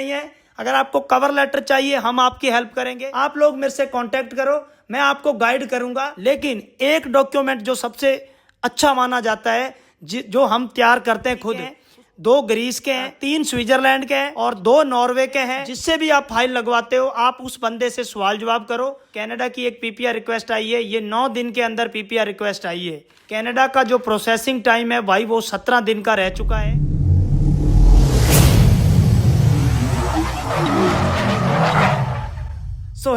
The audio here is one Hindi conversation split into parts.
नहीं है। अगर आपको कवर लेटर चाहिए हम आपकी हेल्प करेंगे। आप लोग मेरे से कांटेक्ट करो, मैं आपको गाइड करूंगा। लेकिन एक डॉक्यूमेंट जो सबसे अच्छा माना जाता है, जो हम तैयार करते हैं खुद, 2 ग्रीस के हैं, 3 स्विट्जरलैंड के हैं और 2 नॉर्वे के हैं। जिससे भी आप फाइल लगवाते हो आप उस बंदे से सवाल जवाब करो। कनाडा की एक पीपीआर रिक्वेस्ट आई है, ये 9 दिन के अंदर पीपीआर रिक्वेस्ट आई है। कनाडा का जो प्रोसेसिंग टाइम है भाई वो 17 दिन का रह चुका है। So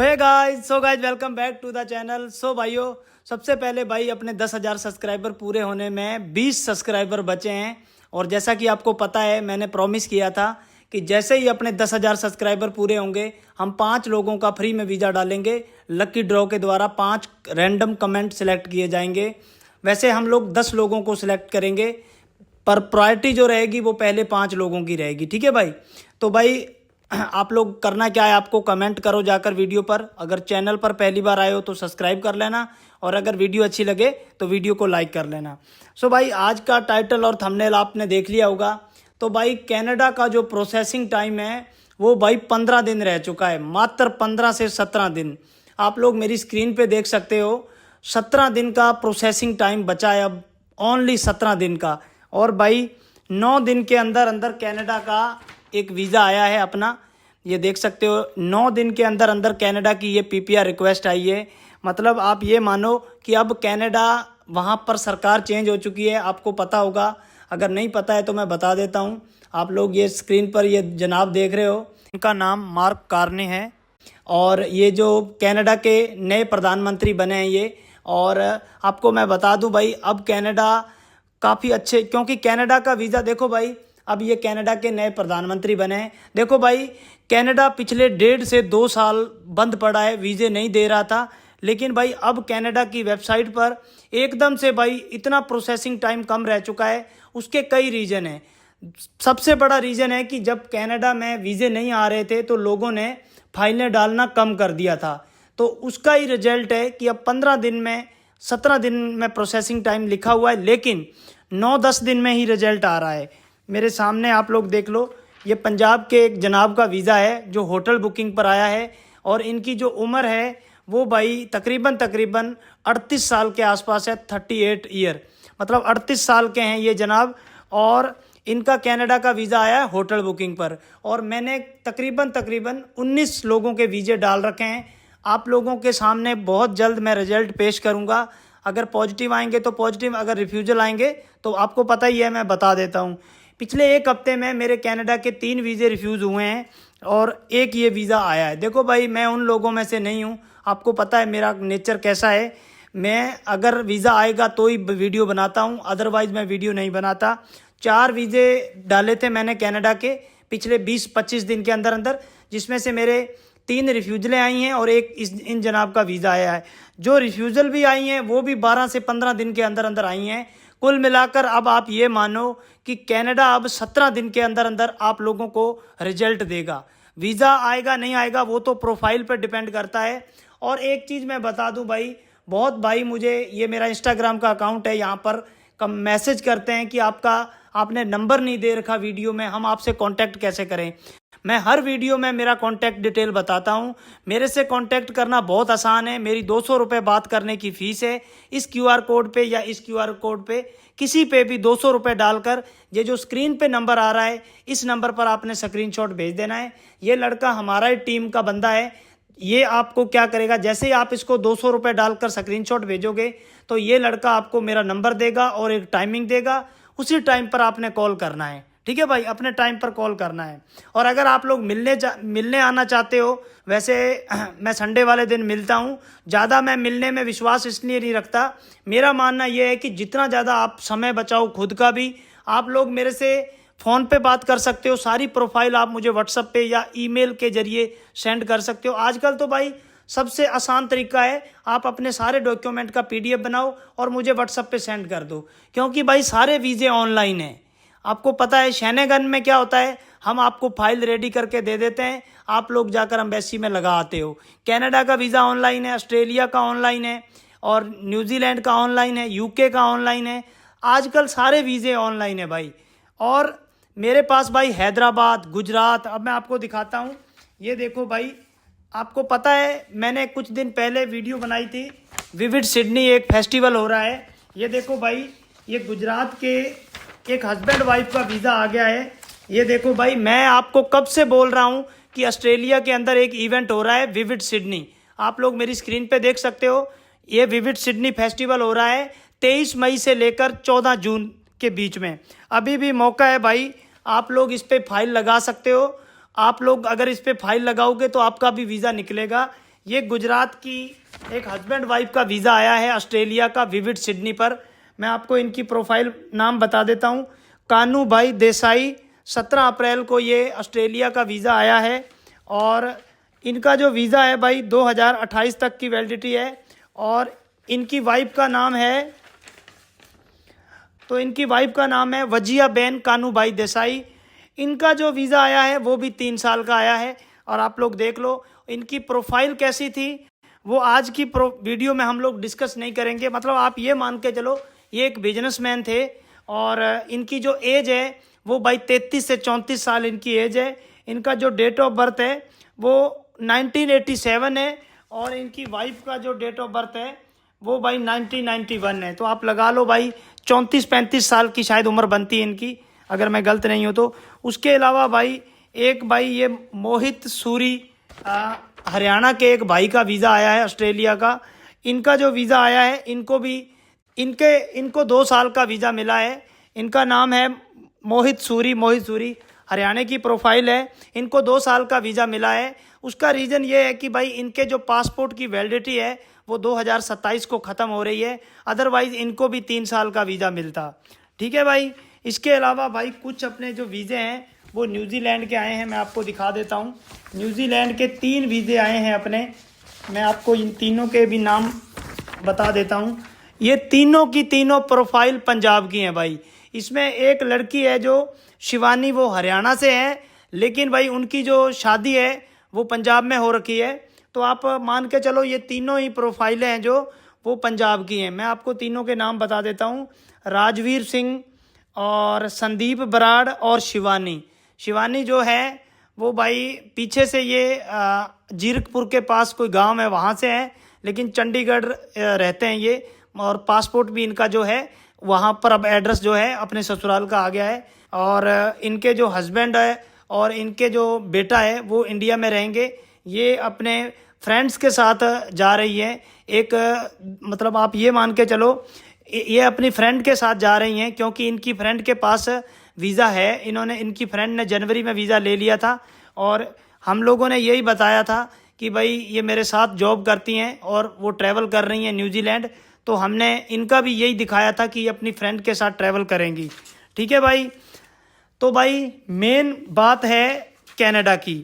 guys welcome back to the channel. भाइयों, सबसे पहले भाई अपने 10,000 सब्सक्राइबर पूरे होने में 20 सब्सक्राइबर बचे हैं। और जैसा कि आपको पता है मैंने प्रॉमिस किया था कि जैसे ही अपने 10,000 सब्सक्राइबर पूरे होंगे हम 5 लोगों का फ्री में वीज़ा डालेंगे। लकी ड्रॉ के द्वारा 5 रैंडम कमेंट सिलेक्ट किए जाएंगे। वैसे हम लोग 10 लोगों को सिलेक्ट करेंगे, पर प्रायोरिटी जो रहेगी वो पहले 5 लोगों की रहेगी। ठीक है भाई। तो भाई आप लोग करना क्या है, आपको कमेंट करो जाकर वीडियो पर। अगर चैनल पर पहली बार आए हो तो सब्सक्राइब कर लेना, और अगर वीडियो अच्छी लगे तो वीडियो को लाइक कर लेना। भाई आज का टाइटल और थंबनेल आपने देख लिया होगा। तो भाई कनाडा का जो प्रोसेसिंग टाइम है वो भाई 15 दिन रह चुका है, मात्र 15 से 17 दिन। आप लोग मेरी स्क्रीन पे देख सकते हो 17 दिन का प्रोसेसिंग टाइम बचा है अब, ओनली 17 दिन का। और भाई 9 दिन के अंदर अंदर कनाडा का एक वीज़ा आया है अपना, ये देख सकते हो। 9 दिन के अंदर अंदर कनाडा की ये पीपीआर रिक्वेस्ट आई है। मतलब आप ये मानो कि अब कनाडा, वहाँ पर सरकार चेंज हो चुकी है, आपको पता होगा। अगर नहीं पता है तो मैं बता देता हूँ। आप लोग ये स्क्रीन पर ये जनाब देख रहे हो, इनका नाम मार्क कार्ने है और ये जो कनाडा के नए प्रधानमंत्री बने हैं ये। और आपको मैं बता दूं भाई, अब कनाडा काफ़ी अच्छे, क्योंकि कनाडा का वीज़ा देखो भाई, अब ये कनाडा के नए प्रधानमंत्री बने हैं। देखो भाई, कनाडा पिछले 1.5 से 2 साल बंद पड़ा है, वीज़े नहीं दे रहा था। लेकिन भाई अब कनाडा की वेबसाइट पर एकदम से भाई इतना प्रोसेसिंग टाइम कम रह चुका है। उसके कई रीज़न हैं। सबसे बड़ा रीज़न है कि जब कनाडा में वीज़े नहीं आ रहे थे तो लोगों ने फाइलें डालना कम कर दिया था। तो उसका ही रिजल्ट है कि अब 15 दिन में, 17 दिन में प्रोसेसिंग टाइम लिखा हुआ है, लेकिन 9-10 दिन में ही रिजल्ट आ रहा है। मेरे सामने आप लोग देख लो, ये पंजाब के एक जनाब का वीज़ा है जो होटल बुकिंग पर आया है। और इनकी जो उम्र है वो भाई तकरीबन 38 साल के आसपास है, 38 ईयर, मतलब 38 साल के हैं ये जनाब। और इनका कनाडा का वीज़ा आया है होटल बुकिंग पर। और मैंने तकरीबन 19 लोगों के वीज़े डाल रखे हैं। आप लोगों के सामने बहुत जल्द मैं रिजल्ट पेश करूंगा। अगर पॉजिटिव आएंगे तो पॉजिटिव, अगर रिफ्यूजल आएंगे तो आपको पता ही है, मैं बता देता हूं। पिछले 1 हफ्ते में मेरे कनाडा के 3 वीज़े रिफ्यूज़ हुए हैं और 1 ये वीज़ा आया है। देखो भाई, मैं उन लोगों में से नहीं हूँ, आपको पता है मेरा नेचर कैसा है। मैं अगर वीज़ा आएगा तो ही वीडियो बनाता हूँ, अदरवाइज़ मैं वीडियो नहीं बनाता। 4 वीज़े डाले थे मैंने कनाडा के पिछले 20-25 दिन के अंदर अंदर, जिसमें से मेरे 3 रिफ्यूज़लें आई हैं और 1 इन जनाब का वीज़ा आया है। जो रिफ्यूज़ल भी आई हैं वो भी 12 से 15 दिन के अंदर अंदर आई हैं। कुल मिलाकर अब आप ये मानो कि कनाडा अब 17 दिन के अंदर अंदर आप लोगों को रिजल्ट देगा। वीज़ा आएगा नहीं आएगा वो तो प्रोफाइल पर डिपेंड करता है। और एक चीज़ मैं बता दूं भाई, बहुत भाई मुझे, ये मेरा इंस्टाग्राम का अकाउंट है, यहाँ पर कम मैसेज करते हैं कि आपने नंबर नहीं दे रखा वीडियो में, हम आपसे कांटेक्ट कैसे करें। मैं हर वीडियो में मेरा कांटेक्ट डिटेल बताता हूं। मेरे से कांटेक्ट करना बहुत आसान है। मेरी 200 रुपये बात करने की फ़ीस है। इस क्यूआर कोड पे या इस क्यूआर कोड पे किसी पे भी 200 रुपये डालकर, ये जो स्क्रीन पे नंबर आ रहा है इस नंबर पर आपने स्क्रीनशॉट भेज देना है। ये लड़का हमारा ही टीम का बंदा है। ये आपको क्या करेगा, जैसे ही आप इसको 200 रुपये डालकर स्क्रीनशॉट भेजोगे तो ये लड़का आपको मेरा नंबर देगा और एक टाइमिंग देगा, उसी टाइम पर आपने कॉल करना है। ठीक है भाई, अपने टाइम पर कॉल करना है। और अगर आप लोग मिलने आना चाहते हो, वैसे मैं संडे वाले दिन मिलता हूँ। ज़्यादा मैं मिलने में विश्वास इसलिए नहीं रखता, मेरा मानना यह है कि जितना ज़्यादा आप समय बचाओ खुद का भी, आप लोग मेरे से फ़ोन पे बात कर सकते हो। सारी प्रोफाइल आप मुझे व्हाट्सएप पे या ईमेल के जरिए सेंड कर सकते हो। आजकल तो भाई सबसे आसान तरीका है, आप अपने सारे डॉक्यूमेंट का PDF बनाओ और मुझे व्हाट्सएप पे सेंड कर दो, क्योंकि भाई सारे वीज़े ऑनलाइन हैं। आपको पता है शेनेगन में क्या होता है, हम आपको फाइल रेडी करके दे देते हैं, आप लोग जाकर एम्बेसी में लगा आते हो। कनाडा का वीज़ा ऑनलाइन है, ऑस्ट्रेलिया का ऑनलाइन है, और न्यूजीलैंड का ऑनलाइन है, UK का ऑनलाइन है। आजकल सारे वीज़े ऑनलाइन है भाई। और मेरे पास भाई हैदराबाद, गुजरात, अब मैं आपको दिखाता हूँ। ये देखो भाई, आपको पता है मैंने कुछ दिन पहले वीडियो बनाई थी, विविड सिडनी एक फेस्टिवल हो रहा है। ये देखो भाई, ये गुजरात के एक हस्बैंड वाइफ का वीज़ा आ गया है। ये देखो भाई, मैं आपको कब से बोल रहा हूँ कि ऑस्ट्रेलिया के अंदर एक इवेंट हो रहा है विविड सिडनी। आप लोग मेरी स्क्रीन पे देख सकते हो, ये विविड सिडनी फेस्टिवल हो रहा है 23 मई से लेकर 14 जून के बीच में। अभी भी मौका है भाई, आप लोग इस पर फाइल लगा सकते हो। आप लोग अगर इस पर फाइल लगाओगे तो आपका भी वीज़ा निकलेगा। ये गुजरात की एक हस्बैंड वाइफ का वीज़ा आया है ऑस्ट्रेलिया का विविड सिडनी पर। मैं आपको इनकी प्रोफाइल नाम बता देता हूँ। कानू भाई देसाई, 17 अप्रैल को ये ऑस्ट्रेलिया का वीज़ा आया है और इनका जो वीज़ा है भाई 2028 तक की वैलिडिटी है। और इनकी वाइफ का नाम है, तो इनकी वाइफ का नाम है वजिया बेन कानू भाई देसाई। इनका जो वीज़ा आया है वो भी 3 साल का आया है। और आप लोग देख लो इनकी प्रोफाइल कैसी थी, वो आज की वीडियो में हम लोग डिस्कस नहीं करेंगे। मतलब आप ये मान के चलो, ये एक बिजनेसमैन थे और इनकी जो एज है वो भाई 33 से 34 साल इनकी एज है। इनका जो डेट ऑफ बर्थ है वो 1987 है और इनकी वाइफ का जो डेट ऑफ बर्थ है वो भाई 1991 है। तो आप लगा लो भाई 34-35 साल की शायद उम्र बनती है इनकी, अगर मैं गलत नहीं हूँ तो। उसके अलावा भाई एक भाई ये मोहित सूरी, हरियाणा के एक भाई का वीज़ा आया है ऑस्ट्रेलिया का। इनका जो वीज़ा आया है इनको 2 साल का वीज़ा मिला है। इनका नाम है मोहित सूरी हरियाणा की प्रोफाइल है। इनको 2 साल का वीज़ा मिला है। उसका रीज़न ये है कि भाई इनके जो पासपोर्ट की वैलिडिटी है वो 2027 को ख़त्म हो रही है, अदरवाइज़ इनको भी 3 साल का वीज़ा मिलता। ठीक है भाई। इसके अलावा भाई कुछ अपने जो वीज़े हैं वो न्यूजीलैंड के आए हैं, मैं आपको दिखा देता हूँ। न्यूजीलैंड के 3 वीज़े आए हैं अपने, मैं आपको इन तीनों के भी नाम बता देता हूँ। ये तीनों की तीनों प्रोफाइल पंजाब की हैं भाई। इसमें एक लड़की है जो शिवानी, वो हरियाणा से है, लेकिन भाई उनकी जो शादी है वो पंजाब में हो रखी है। तो आप मान के चलो ये तीनों ही प्रोफाइलें हैं जो वो पंजाब की हैं। मैं आपको तीनों के नाम बता देता हूँ। राजवीर सिंह और संदीप बराड़ और शिवानी जो है वो भाई पीछे से ये जीरकपुर के पास कोई गांव है वहाँ से है, लेकिन चंडीगढ़ रहते हैं ये। और पासपोर्ट भी इनका जो है वहाँ पर अब एड्रेस जो है अपने ससुराल का आ गया है। और इनके जो हस्बैंड है और इनके जो बेटा है वो इंडिया में रहेंगे। ये अपने फ्रेंड्स के साथ जा रही है। एक मतलब आप ये मान के चलो ये अपनी फ्रेंड के साथ जा रही हैं, क्योंकि इनकी फ्रेंड के पास वीज़ा है। इनकी फ्रेंड ने जनवरी में वीज़ा ले लिया था और हम लोगों ने यही बताया था कि भाई ये मेरे साथ जॉब करती हैं और वो ट्रैवल कर रही हैं न्यूजीलैंड। तो हमने इनका भी यही दिखाया था कि अपनी फ्रेंड के साथ ट्रैवल करेंगी। ठीक है भाई। तो भाई मेन बात है कनाडा की।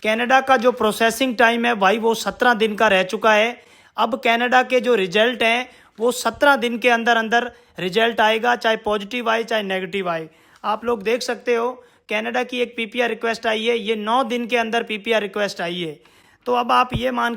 कनाडा का जो प्रोसेसिंग टाइम है भाई वो 17 दिन का रह चुका है। अब कनाडा के जो रिजल्ट हैं वो 17 दिन के अंदर अंदर रिजल्ट आएगा, चाहे पॉजिटिव आए चाहे नेगेटिव आए। आप लोग देख सकते हो कनाडा की एक पीपीआर रिक्वेस्ट आई है, ये 9 दिन के अंदर पीपीआर रिक्वेस्ट आई है। तो अब आप ये मान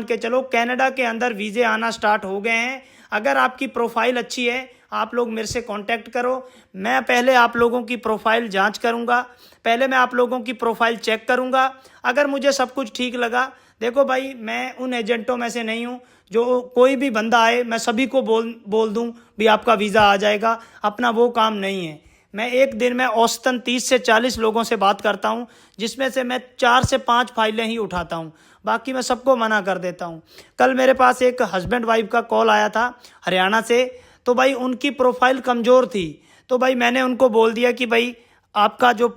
के चलो कनाडा के अंदर वीज़े आना स्टार्ट हो गए हैं। अगर आपकी प्रोफाइल अच्छी है आप लोग मेरे से कांटेक्ट करो। मैं पहले आप लोगों की प्रोफाइल जांच करूंगा, पहले मैं आप लोगों की प्रोफाइल चेक करूंगा। अगर मुझे सब कुछ ठीक लगा, देखो भाई मैं उन एजेंटों में से नहीं हूं जो कोई भी बंदा आए मैं सभी को बोल दूं भी आपका वीज़ा आ जाएगा। अपना वो काम नहीं है। मैं एक दिन में औसतन 30 से 40 लोगों से बात करता हूं, जिसमें से मैं 4 से 5 फाइलें ही उठाता हूं, बाकी मैं सबको मना कर देता हूं। कल मेरे पास एक हस्बैंड वाइफ का कॉल आया था हरियाणा से, तो भाई उनकी प्रोफाइल कमज़ोर थी। तो भाई मैंने उनको बोल दिया कि भाई आपका जो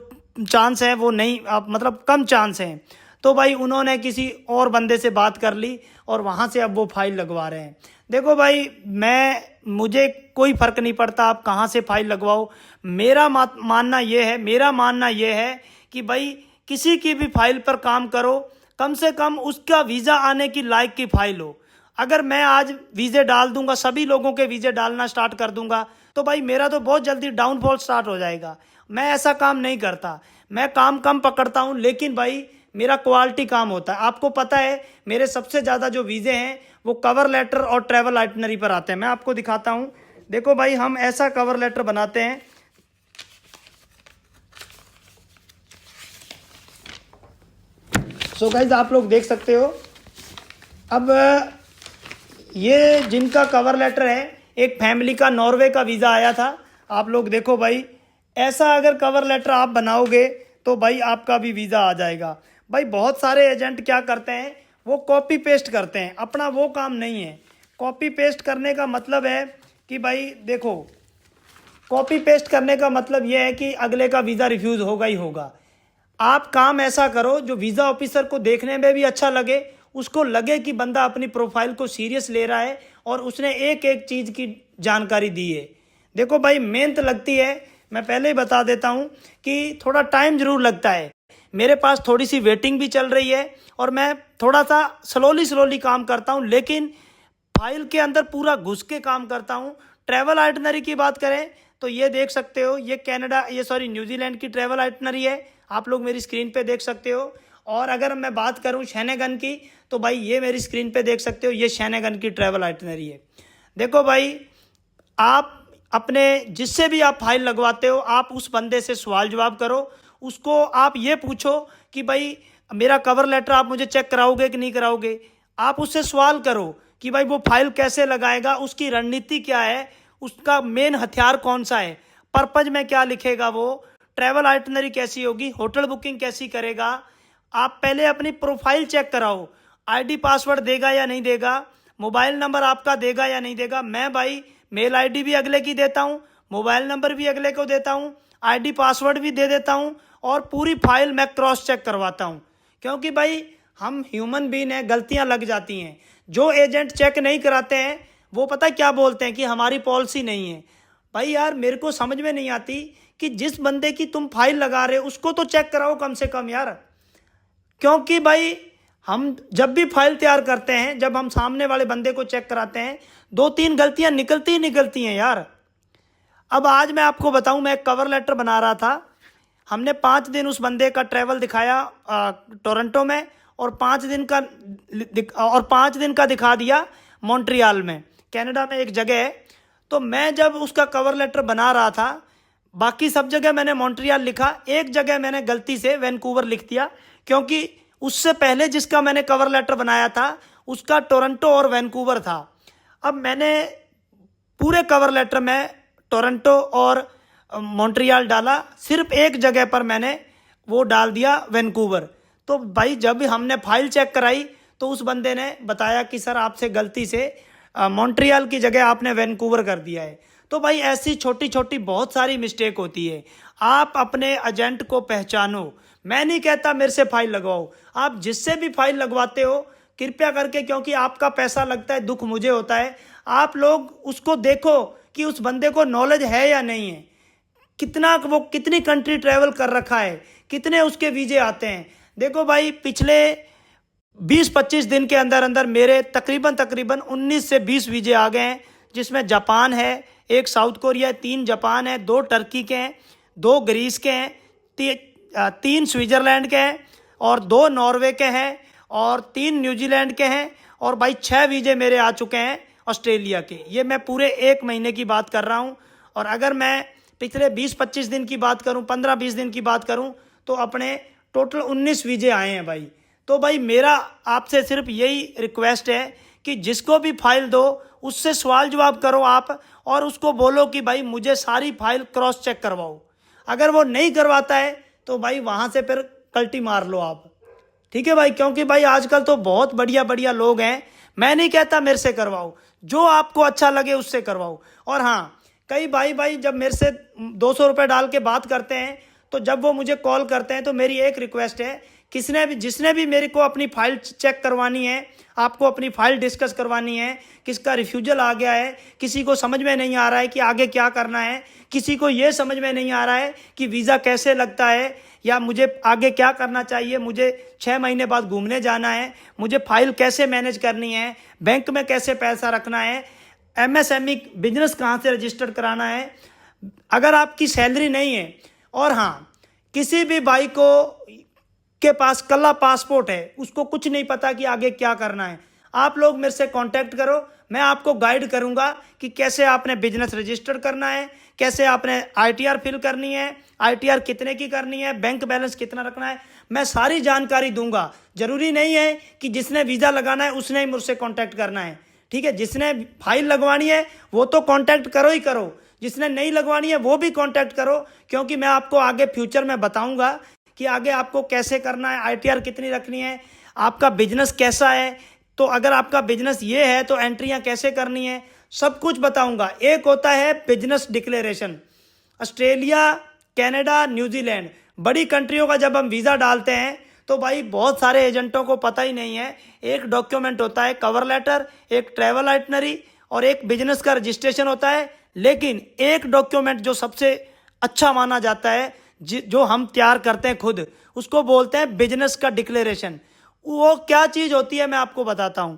चांस है वो नहीं, आप मतलब कम चांस है। तो भाई उन्होंने किसी और बंदे से बात कर ली और वहाँ से अब वो फाइल लगवा रहे हैं। देखो भाई मुझे कोई फ़र्क नहीं पड़ता आप कहाँ से फाइल लगवाओ। मेरा मानना ये है कि भाई किसी की भी फाइल पर काम करो, कम से कम उसका वीज़ा आने की लायक की फाइल हो। अगर मैं आज वीज़े डाल दूंगा, सभी लोगों के वीज़े डालना स्टार्ट कर दूंगा, तो भाई मेरा तो बहुत जल्दी डाउनफॉल स्टार्ट हो जाएगा। मैं ऐसा काम नहीं करता, मैं काम कम पकड़ता हूं, लेकिन भाई मेरा क्वालिटी काम होता है। आपको पता है मेरे सबसे ज़्यादा जो वीज़े हैं वो कवर लेटर और ट्रैवल आइटनरी पर आते हैं। मैं आपको दिखाता हूँ। देखो भाई हम ऐसा कवर लेटर बनाते हैं, सो गाइज आप लोग देख सकते हो। अब ये जिनका कवर लेटर है, एक फैमिली का नॉर्वे का वीज़ा आया था। आप लोग देखो भाई, ऐसा अगर कवर लेटर आप बनाओगे तो भाई आपका भी वीज़ा आ जाएगा। भाई बहुत सारे एजेंट क्या करते हैं, वो कॉपी पेस्ट करते हैं, अपना वो काम नहीं है। कॉपी पेस्ट करने का मतलब है कि भाई देखो, कॉपी पेस्ट करने का मतलब ये है कि अगले का वीज़ा रिफ्यूज़ होगा ही होगा। आप काम ऐसा करो जो वीज़ा ऑफिसर को देखने में भी अच्छा लगे, उसको लगे कि बंदा अपनी प्रोफाइल को सीरियस ले रहा है और उसने एक एक चीज़ की जानकारी दी है। देखो भाई, मेहनत लगती है, मैं पहले ही बता देता हूँ कि थोड़ा टाइम ज़रूर लगता है। मेरे पास थोड़ी सी वेटिंग भी चल रही है और मैं थोड़ा सा स्लोली काम करता हूँ, लेकिन फाइल के अंदर पूरा घुस के काम करता हूँ। ट्रैवल आइटनरी की बात करें तो ये देख सकते हो, ये कनाडा, ये सॉरी न्यूजीलैंड की ट्रैवल आइटनरी है, आप लोग मेरी स्क्रीन पे देख सकते हो। और अगर मैं बात करूं शेनेगन की तो भाई ये मेरी स्क्रीन पे देख सकते हो, ये शेनेगन की ट्रैवल आइटनरी है। देखो भाई, आप अपने जिससे भी आप फाइल लगवाते हो, आप उस बंदे से सवाल जवाब करो। उसको आप ये पूछो कि भाई मेरा कवर लेटर आप मुझे चेक कराओगे कि नहीं कराओगे। आप उससे सवाल करो कि भाई वो फाइल कैसे लगाएगा, उसकी रणनीति क्या है, उसका मेन हथियार कौन सा है, पर्पज में क्या लिखेगा, वो ट्रैवल आइटनरी कैसी होगी, होटल बुकिंग कैसी करेगा। आप पहले अपनी प्रोफाइल चेक कराओ, आईडी पासवर्ड देगा या नहीं देगा, मोबाइल नंबर आपका देगा या नहीं देगा। मैं भाई मेल आईडी भी अगले की देता हूँ, मोबाइल नंबर भी अगले को देता हूँ, आईडी पासवर्ड भी दे देता हूँ और पूरी फाइल मैं क्रॉस चेक करवाता हूँ। क्योंकि भाई हम ह्यूमन बीइंग हैं, गलतियाँ लग जाती हैं। जो एजेंट चेक नहीं कराते हैं वो पता क्या बोलते हैं कि हमारी पॉलिसी नहीं है। भाई यार, मेरे को समझ में नहीं आती कि जिस बंदे की तुम फाइल लगा रहे हो उसको तो चेक कराओ कम से कम यार। क्योंकि भाई हम जब भी फाइल तैयार करते हैं, जब हम सामने वाले बंदे को चेक कराते हैं, 2-3 गलतियां निकलती ही निकलती हैं यार। अब आज मैं आपको बताऊं, मैं एक कवर लेटर बना रहा था। हमने 5 दिन उस बंदे का ट्रैवल दिखाया टोरंटो में, और 5 दिन का दिखा दिया मॉन्ट्रियल में, कनाडा में एक जगह है। तो मैं जब उसका कवर लेटर बना रहा था, बाकी सब जगह मैंने मॉन्ट्रियल लिखा, एक जगह मैंने गलती से वैंकूवर लिख दिया, क्योंकि उससे पहले जिसका मैंने कवर लेटर बनाया था उसका टोरंटो और वैंकूवर था। अब मैंने पूरे कवर लेटर में टोरंटो और मॉन्ट्रियल डाला, सिर्फ एक जगह पर मैंने वो डाल दिया वैंकूवर। तो भाई जब हमने फाइल चेक कराई तो उस बंदे ने बताया कि सर आपसे गलती से मॉन्ट्रियल की जगह आपने वैंकूवर कर दिया है। तो भाई ऐसी छोटी छोटी बहुत सारी मिस्टेक होती है। आप अपने एजेंट को पहचानो। मैं नहीं कहता मेरे से फाइल लगवाओ, आप जिससे भी फाइल लगवाते हो कृपया करके, क्योंकि आपका पैसा लगता है, दुख मुझे होता है, आप लोग उसको देखो कि उस बंदे को नॉलेज है या नहीं है, कितना वो कितनी कंट्री ट्रैवल कर रखा है, कितने उसके वीजे आते हैं। देखो भाई, पिछले 20-25 दिन के अंदर अंदर मेरे तकरीबन 19 से 20 वीजे आ गए हैं, जिसमें जापान है, एक साउथ कोरिया, 3 जापान है, 2 टर्की के हैं, 2 ग्रीस के हैं, 3 स्विट्ज़रलैंड के हैं और 2 नॉर्वे के हैं और 3 न्यूजीलैंड के हैं, और भाई 6 वीजे मेरे आ चुके हैं ऑस्ट्रेलिया के। ये मैं पूरे 1 महीने की बात कर रहा हूँ। और अगर मैं पिछले 20-25 दिन की बात करूँ, 15-20 दिन की बात करूँ, तो अपने टोटल 19 वीजे आए हैं भाई। तो भाई मेरा आपसे सिर्फ यही रिक्वेस्ट है कि जिसको भी फाइल दो उससे सवाल जवाब करो आप, और उसको बोलो कि भाई मुझे सारी फाइल क्रॉस चेक करवाओ। अगर वो नहीं करवाता है तो भाई वहाँ से फिर कल्टी मार लो आप, ठीक है भाई। क्योंकि भाई आजकल तो बहुत बढ़िया बढ़िया लोग हैं, मैं नहीं कहता मेरे से करवाओ, जो आपको अच्छा लगे उससे करवाओ। और हाँ, कई भाई जब मेरे से 200 रुपये डाल के बात करते हैं, तो जब वो मुझे कॉल करते हैं तो मेरी एक रिक्वेस्ट है, जिसने भी मेरे को अपनी फाइल चेक करवानी है, आपको अपनी फाइल डिस्कस करवानी है, किसका रिफ्यूजल आ गया है, किसी को समझ में नहीं आ रहा है कि आगे क्या करना है, किसी को ये समझ में नहीं आ रहा है कि वीज़ा कैसे लगता है या मुझे आगे क्या करना चाहिए, मुझे 6 महीने बाद घूमने जाना है, मुझे फाइल कैसे मैनेज करनी है, बैंक में कैसे पैसा रखना है, MSME बिजनेस कहाँ से रजिस्टर कराना है, अगर आपकी सैलरी नहीं है, और हाँ, किसी भी भाई को के पास कल्ला पासपोर्ट है, उसको कुछ नहीं पता कि आगे क्या करना है, आप लोग मेरे से कांटेक्ट करो, मैं आपको गाइड करूंगा कि कैसे आपने बिजनेस रजिस्टर करना है, कैसे आपने आईटीआर फिल करनी है, आईटीआर कितने की करनी है, बैंक बैलेंस कितना रखना है, मैं सारी जानकारी दूंगा। जरूरी नहीं है कि जिसने वीज़ा लगाना है उसने ही मुझसे कांटेक्ट करना है, ठीक है। जिसने फाइल लगवानी है वो तो कांटेक्ट करो ही करो, जिसने नहीं लगवानी है वो भी कांटेक्ट करो, क्योंकि मैं आपको आगे फ्यूचर में बताऊंगा कि आगे आपको कैसे करना है, आईटीआर कितनी रखनी है, आपका बिजनेस कैसा है, तो अगर आपका बिजनेस ये है तो एंट्रियां कैसे करनी है, सब कुछ बताऊंगा। एक होता है business declaration, Australia, Canada, New Zealand, बड़ी कंट्रियों का जब हम वीज़ा डालते हैं तो भाई बहुत सारे एजेंटों को पता ही नहीं है। एक डॉक्यूमेंट होता है कवर लेटर, एक ट्रैवल आइटनरी और एक बिजनेस का रजिस्ट्रेशन होता है, लेकिन एक डॉक्यूमेंट जो सबसे अच्छा माना जाता है, जो हम तैयार करते हैं खुद, उसको बोलते हैं बिजनेस का डिक्लेरेशन। वो क्या चीज़ होती है मैं आपको बताता हूँ।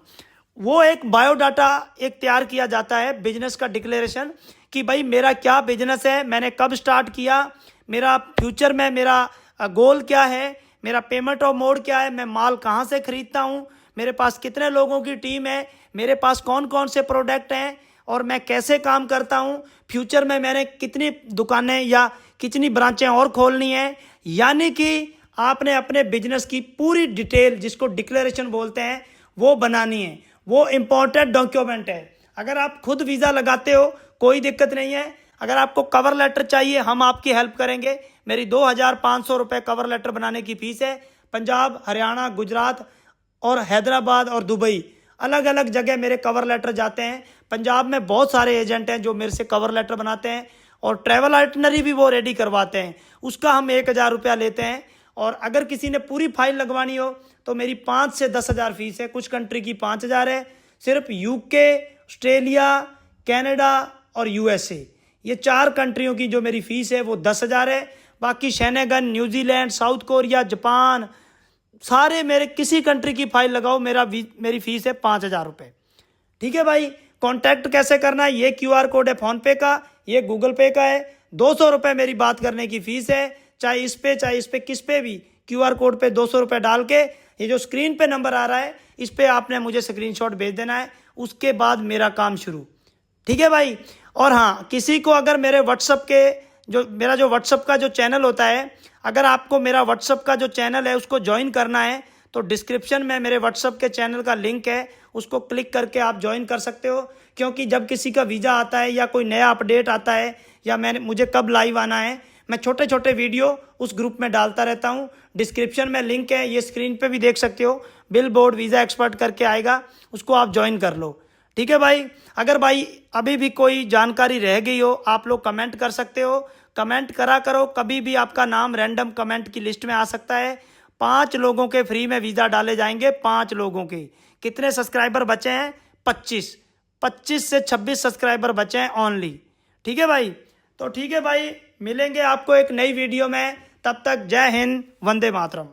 वो एक बायोडाटा एक तैयार किया जाता है बिजनेस का डिक्लेरेशन, कि भाई मेरा क्या बिजनेस है, मैंने कब स्टार्ट किया, मेरा फ्यूचर में मेरा गोल क्या है, मेरा पेमेंट ऑफ मोड क्या है, मैं माल कहाँ से खरीदता हूँ, मेरे पास कितने लोगों की टीम है, मेरे पास कौन कौन से प्रोडक्ट हैं और मैं कैसे काम करता हूँ, फ्यूचर में मैंने कितनी दुकानें या कितनी ब्रांचें और खोलनी है। यानी कि आपने अपने बिजनेस की पूरी डिटेल, जिसको डिक्लेरेशन बोलते हैं, वो बनानी है। वो इम्पोर्टेंट डॉक्यूमेंट है। अगर आप खुद वीज़ा लगाते हो कोई दिक्कत नहीं है, अगर आपको कवर लेटर चाहिए हम आपकी हेल्प करेंगे। मेरी 2,500 रुपये कवर लेटर बनाने की फ़ीस है। पंजाब, हरियाणा, गुजरात और हैदराबाद और दुबई, अलग अलग जगह मेरे कवर लेटर जाते हैं। पंजाब में बहुत सारे एजेंट हैं जो मेरे से कवर लेटर बनाते हैं और ट्रैवल आइटनरी भी वो रेडी करवाते हैं, उसका हम 1,000 रुपया लेते हैं। और अगर किसी ने पूरी फाइल लगवानी हो तो मेरी 5 से 10,000 फीस है। कुछ कंट्री की 5,000 है। सिर्फ यूके, ऑस्ट्रेलिया, कनाडा और यूएसए, ये 4 कंट्रियों की जो मेरी फ़ीस है वो 10,000 है। बाकी Schengen, New Zealand, south Korea, Japan, सारे मेरे किसी कंट्री की फाइल लगाओ, मेरी फ़ीस है 5,000 रुपये। ठीक है भाई। कांटेक्ट कैसे करना है, ये क्यूआर कोड है फ़ोनपे का, ये गूगल पे का है। 200 रुपये मेरी बात करने की फ़ीस है, चाहे इस पे किस पे भी क्यूआर कोड पे 200 रुपये डाल के, ये जो स्क्रीन पे नंबर आ रहा है इस पे आपने मुझे स्क्रीनशॉट भेज देना है, उसके बाद मेरा काम शुरू। ठीक है भाई। और हाँ, किसी को अगर मेरे व्हाट्सअप के मेरा जो व्हाट्सअप का जो चैनल होता है, अगर आपको मेरा व्हाट्सअप का जो चैनल है उसको ज्वाइन करना है तो डिस्क्रिप्शन में मेरे व्हाट्सअप के चैनल का लिंक है, उसको क्लिक करके आप ज्वाइन कर सकते हो। क्योंकि जब किसी का वीज़ा आता है या कोई नया अपडेट आता है या मुझे कब लाइव आना है, मैं छोटे छोटे वीडियो उस ग्रुप में डालता रहता हूँ। डिस्क्रिप्शन में लिंक है, ये स्क्रीन पे भी देख सकते हो, बिल बोर्ड वीज़ा एक्सपर्ट करके आएगा, उसको आप ज्वाइन कर लो। ठीक है भाई। अगर भाई अभी भी कोई जानकारी रह गई हो, आप लोग कमेंट कर सकते हो, कमेंट करा करो। कभी भी आपका नाम रैंडम कमेंट की लिस्ट में आ सकता है। 5 लोगों के फ्री में वीज़ा डाले जाएंगे, 5 लोगों के। कितने सब्सक्राइबर बचे हैं? 25 से 26 सब्सक्राइबर बचे हैं ओनली। ठीक है भाई। तो ठीक है भाई, मिलेंगे आपको एक नई वीडियो में। तब तक जय हिंद, वंदे मातरम।